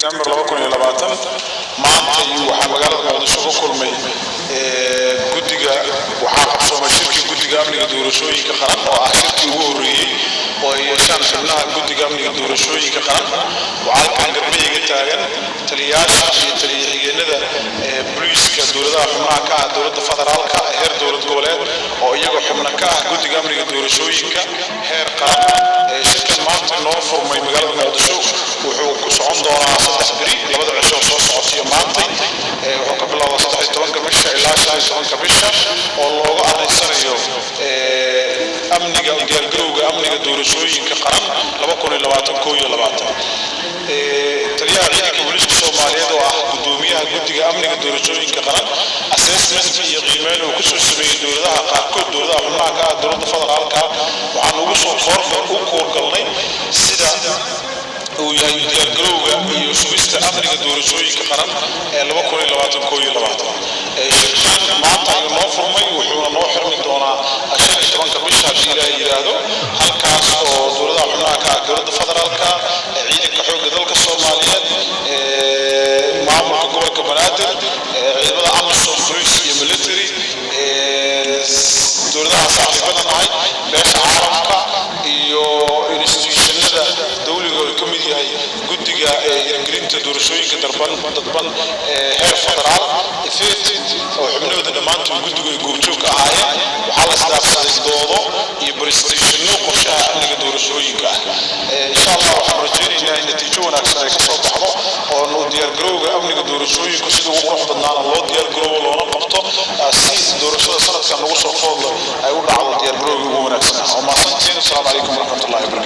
December 2020 maanta waxaa magaalada Muqdisho ku kulmay guddiga waxaa qabsoomay shirkii guddiga amniga doorashooyinka qaran oo ah shirkii ugu horeeyay oo ay yeeshaan xubnaha guddiga amniga doorashooyinka qaran waxaa halkan garbiga taagan taliyayaasha iyo taliye-xigeenada booliiska dowladaha xubnaha ka ah dowladda federaalka heer dowlad goboleed oo iyagoo xubna ka ah guddiga amniga doorashooyinka heer qaran shirkan maanta noo furmay magaalada Muqdisho wuxuu ku socon doonaa 3 beri labada cisho soo socotay maanta wuxuu ka bilowdaa 13 bisha ilaa 15 bisha oo looga adeegsanayo amniga diyaargarowga amniga doorashooyinka qaran 2020 taliyaha ciidanka booliiska Soomaaliyeed oo ah gudoomiyaha guddiga amniga doorashooyinka qaran assessment iyo qiimeyn uu ku soo sameeyay dowladaha qaarkood dowladaha xubnaha ka ah dowladda federaalka waxaan ugu soo koorgalnay sida uu yahay diyaargarowga iyo sugista amniga doorashooyinka qaran ee 2020 shirkan maanta noo furmay wuxuu noo xirmi doonaa 15 bisha haddii la yiraahdo halkaas oo dowladaha xubnaha ka ah dowladda federaalka ciidanka xoogga dalka Soomaaliyeed maamulka gobolka Banaadir ciidamada AMISOM police iyo military dowladaha saaxiibada nahay beesha caalamka iyo institutionada dawliga oo ka mid yahay guddiga hirgelinta doorashooyinka dadban heer federaal oo xubnahooda dhammaantood guddiga ay goobjoog ahaayeen waxaa la isdhaafsaday doodo iyo baristishino qorshaha amniga doorashooyinka insha Allah waxaan rajaynaynaa in natiijo wanaagsan ay ka soo baxdo oo diyaargarowga amniga doorashooyinka sida ugu qurux badnaana loo diyaargaroobo loona qabto si doorashada sanadkan lagu soo foodlo ay u dhacdo diyaargarowga ugu wanaagsan oo maasantiin. Assalaamu calaykum warahmatullaahi wabarakaatuh.